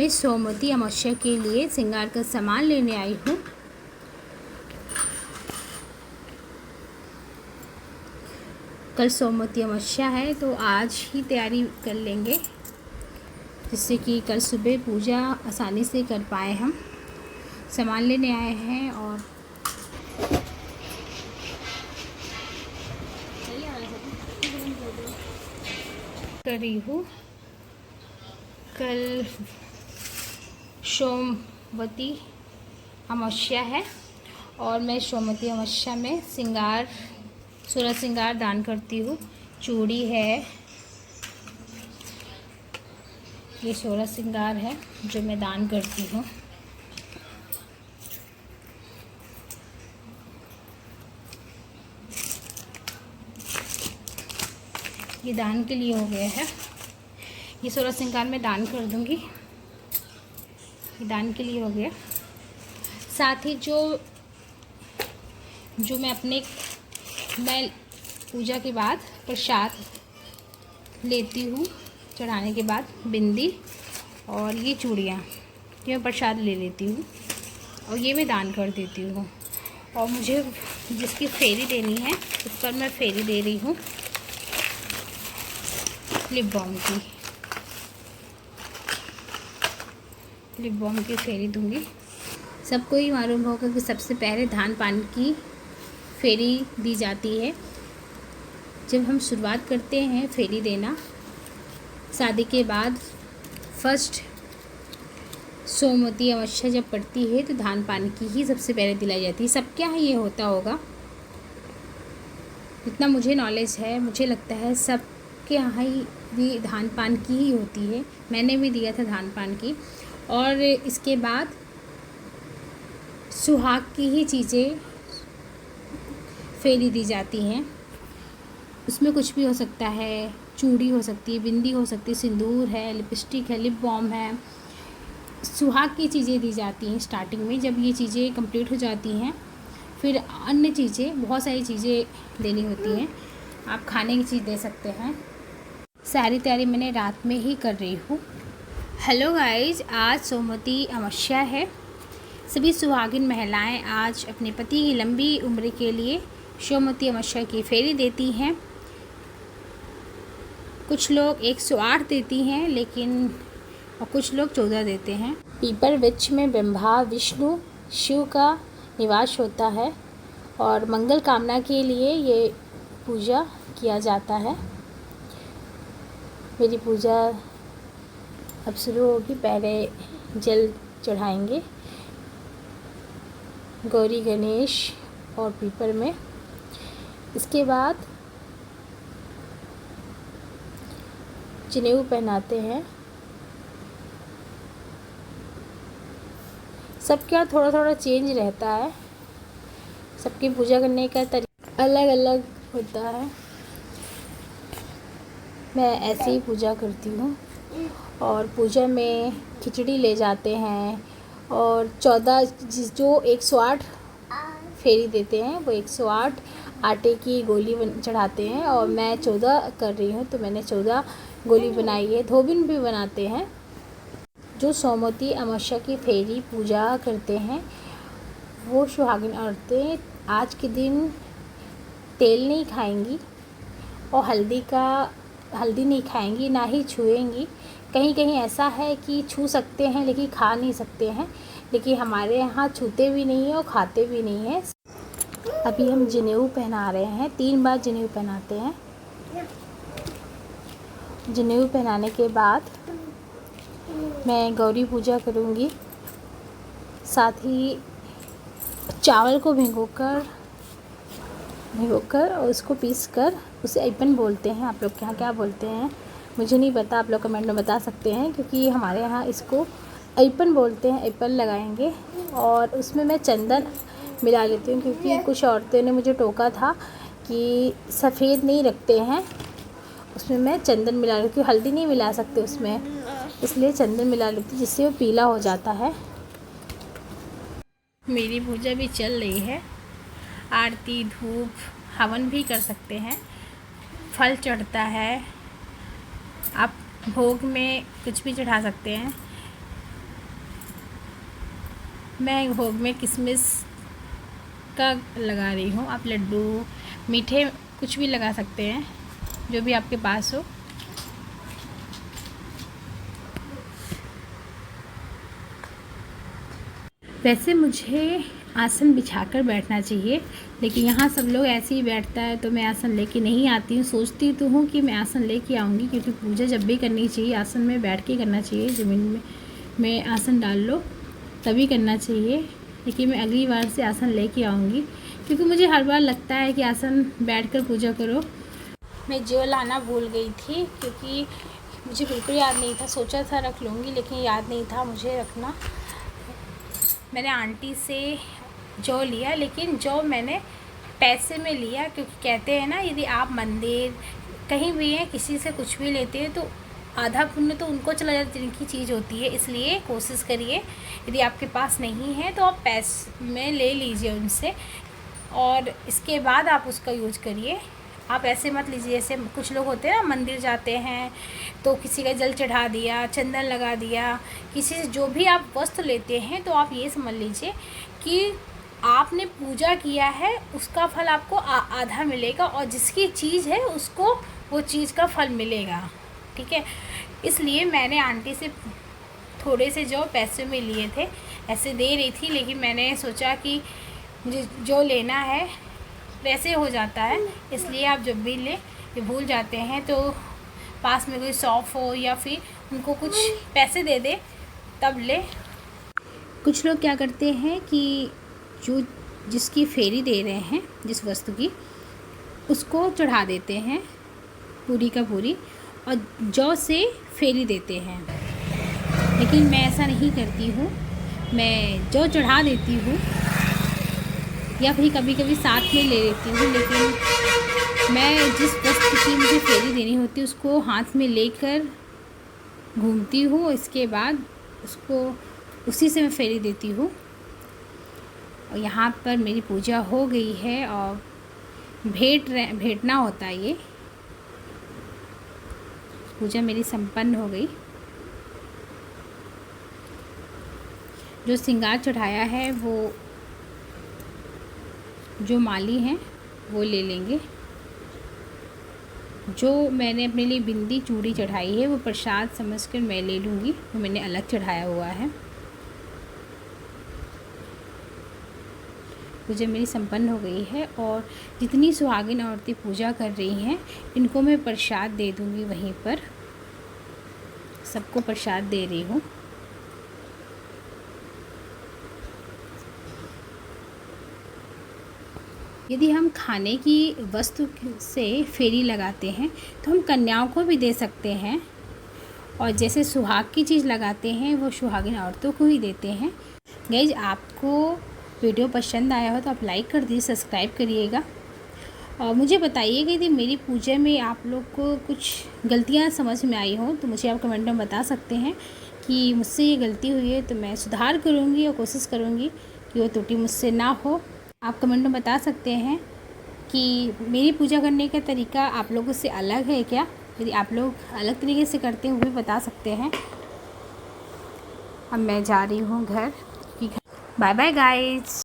मैं सोमवती अमावस्या के लिए श्रृंगार का सामान लेने आई हूँ। कल सोमवती अमावस्या है तो आज ही तैयारी कर लेंगे, जिससे कि कल सुबह पूजा आसानी से कर पाए। हम सामान लेने आए हैं और कर रही हूँ। कल सोमवती अमावस्या है और मैं सोमवती अमावस्या में श्रृंगार 16 श्रृंगार दान करती हूँ। चूड़ी है, ये 16 श्रृंगार है जो मैं दान करती हूँ। ये दान के लिए हो गया है। ये 16 श्रृंगार मैं दान कर दूँगी, ये दान के लिए हो गया। साथ ही जो मैं पूजा के बाद प्रसाद लेती हूँ, चढ़ाने के बाद बिंदी और ये चूड़ियाँ, ये मैं प्रसाद ले लेती हूँ और ये मैं दान कर देती हूँ। और मुझे जिसकी फेरी देनी है उस पर मैं फेरी दे रही हूँ, लिप बाम की फेरी दूंगी। सबको ही मालूम होगा कि सबसे पहले धान पान की फेरी दी जाती है। जब हम शुरुआत करते हैं फेरी देना शादी के बाद, फर्स्ट सोमवती अमावस्या जब पड़ती है तो धान पान की ही सबसे पहले दिलाई जाती है। सबके यहाँ ये होता होगा, जितना मुझे नॉलेज है। मुझे लगता है सबके यहाँ ही भी धान पान की ही होती है। मैंने भी दिया था धान पान की। और इसके बाद सुहाग की ही चीज़ें फेरी दी जाती हैं। उसमें कुछ भी हो सकता है, चूड़ी हो सकती है, बिंदी हो सकती है, सिंदूर है, लिपस्टिक है, लिप बाम है। सुहाग की चीज़ें दी जाती हैं स्टार्टिंग में। जब ये चीज़ें कंप्लीट हो जाती हैं फिर अन्य चीज़ें, बहुत सारी चीज़ें देनी होती हैं। आप खाने की चीज़ दे सकते हैं। सारी तैयारी मैंने रात में ही कर रही हूँ। हेलो गाइज, आज सोमवती अमावस्या है। सभी सुहागिन महिलाएं आज अपने पति की लंबी उम्र के लिए सोमवती अमावस्या की फेरी देती हैं। कुछ लोग 108 देती हैं और कुछ लोग 14 देते हैं। पीपल वृक्ष में ब्रह्मा विष्णु शिव का निवास होता है और मंगल कामना के लिए ये पूजा किया जाता है। मेरी पूजा अब शुरू होगी। पहले जल चढ़ाएंगे गौरी गणेश और पीपल में। इसके बाद जनेऊ पहनाते हैं। सबके यहाँ थोड़ा थोड़ा चेंज रहता है, सबकी पूजा करने का तरीका अलग अलग होता है। मैं ऐसे ही पूजा करती हूँ। और पूजा में खिचड़ी ले जाते हैं और 14 जो 108 फेरी देते हैं वो 108 आटे की गोली चढ़ाते हैं। और मैं 14 कर रही हूँ तो मैंने 14 गोली बनाई है। धोबिन भी बनाते हैं। जो सोमवती अमावस्या की फेरी पूजा करते हैं वो सुहागिन औरतें आज के दिन तेल नहीं खाएंगी और हल्दी नहीं खाएंगी, ना ही छुएंगी। कहीं कहीं ऐसा है कि छू सकते हैं लेकिन खा नहीं सकते हैं, लेकिन हमारे यहाँ छूते भी नहीं हैं और खाते भी नहीं हैं। अभी हम जनेऊ पहना रहे हैं, 3 बार जनेऊ पहनाते हैं। जनेऊ पहनाने के बाद मैं गौरी पूजा करूँगी। साथ ही चावल को भिगोकर और उसको पीसकर, उसे ऐपन बोलते हैं। आप लोग के यहाँ क्या बोलते हैं मुझे नहीं पता, आप लोग कमेंट में बता सकते हैं, क्योंकि हमारे यहाँ इसको ऐपन बोलते हैं। ऐपन लगाएंगे और उसमें मैं चंदन मिला लेती हूँ, क्योंकि कुछ औरतें ने मुझे टोका था कि सफ़ेद नहीं रखते हैं, उसमें मैं चंदन मिला लेती हूँ। हल्दी नहीं मिला सकते उसमें, इसलिए चंदन मिला लेती हूँ, जिससे वो पीला हो जाता है। मेरी पूजा भी चल रही है। आरती, धूप, हवन भी कर सकते हैं। फल चढ़ता है, आप भोग में कुछ भी चढ़ा सकते हैं। मैं भोग में किशमिश का लगा रही हूँ। आप लड्डू मीठे कुछ भी लगा सकते हैं, जो भी आपके पास हो। वैसे मुझे आसन बिछाकर बैठना चाहिए, लेकिन यहाँ सब लोग ऐसे ही बैठता है तो मैं आसन लेके नहीं आती हूँ। सोचती तो हूँ कि मैं आसन लेके आऊँगी, क्योंकि पूजा जब भी करनी चाहिए आसन में बैठ के करना चाहिए। ज़मीन में आसन डाल लो तभी करना चाहिए, लेकिन मैं अगली बार से आसन लेके आऊँगी, क्योंकि मुझे हर बार लगता है कि आसन बैठकर पूजा करो। मैं जो लाना भूल गई थी, क्योंकि मुझे बिल्कुल याद नहीं था। सोचा था रख लूँगी, लेकिन याद नहीं था मुझे रखना। मैंने आंटी से जौ लिया, लेकिन जौ मैंने पैसे में लिया, क्योंकि कहते हैं ना, यदि आप मंदिर कहीं भी हैं किसी से कुछ भी लेते हैं तो आधा पुण्य तो उनको चला जाता है जिनकी चीज़ होती है। इसलिए कोशिश करिए, यदि आपके पास नहीं है तो आप पैसे में ले लीजिए उनसे, और इसके बाद आप उसका यूज करिए। आप ऐसे मत लीजिए, जैसे कुछ लोग होते हैं ना, मंदिर जाते हैं तो किसी का जल चढ़ा दिया, चंदन लगा दिया, किसी से जो भी आप वस्त्र लेते हैं तो आप ये समझ लीजिए कि आपने पूजा किया है, उसका फल आपको आधा मिलेगा, और जिसकी चीज़ है उसको वो चीज़ का फल मिलेगा। ठीक है, इसलिए मैंने आंटी से थोड़े से जो पैसे में लिए थे, ऐसे दे रही थी, लेकिन मैंने सोचा कि मुझे जो लेना है वैसे हो जाता है, इसलिए आप जब भी ले ये भूल जाते हैं तो पास में कोई शॉप हो या फिर उनको कुछ पैसे दे दे तब ले। कुछ लोग क्या करते हैं कि जो जिसकी फेरी दे रहे हैं, जिस वस्तु की, उसको चढ़ा देते हैं पूरी का पूरी, और जौ से फेरी देते हैं। लेकिन मैं ऐसा नहीं करती हूँ, मैं जौ चढ़ा देती हूँ या फिर कभी कभी साथ में ले लेती हूँ, लेकिन मैं जिस वस्तु की मुझे फेरी देनी होती है उसको हाथ में लेकर घूमती हूँ। इसके बाद उसको उसी से मैं फेरी देती हूँ। और यहाँ पर मेरी पूजा हो गई है और भेंटना होता है। ये पूजा मेरी संपन्न हो गई। जो श्रृंगार चढ़ाया है वो जो माली हैं वो ले लेंगे। जो मैंने अपने लिए बिंदी चूड़ी चढ़ाई है वो प्रसाद समझकर मैं ले लूँगी, वो मैंने अलग चढ़ाया हुआ है। पूजा मेरी संपन्न हो गई है, और जितनी सुहागिन औरतें पूजा कर रही हैं इनको मैं प्रसाद दे दूँगी। वहीं पर सबको प्रसाद दे रही हूँ। यदि हम खाने की वस्तु से फेरी लगाते हैं तो हम कन्याओं को भी दे सकते हैं, और जैसे सुहाग की चीज़ लगाते हैं वो सुहागिन औरतों को ही देते हैं। गाइज, आपको वीडियो पसंद आया हो तो आप लाइक कर दीजिए, सब्सक्राइब करिएगा, और मुझे बताइए कि यदि मेरी पूजा में आप लोग को कुछ गलतियाँ समझ में आई हो तो मुझे आप कमेंट में बता सकते हैं कि मुझसे ये गलती हुई है, तो मैं सुधार करूँगी और कोशिश करूँगी कि वो त्रुटि मुझसे ना हो। आप कमेंट में बता सकते हैं कि मेरी पूजा करने का तरीका आप लोगों से अलग है क्या। यदि आप लोग अलग तरीके से करते हैं वो भी बता सकते हैं। अब मैं जा रही हूँ घर। Bye bye guys.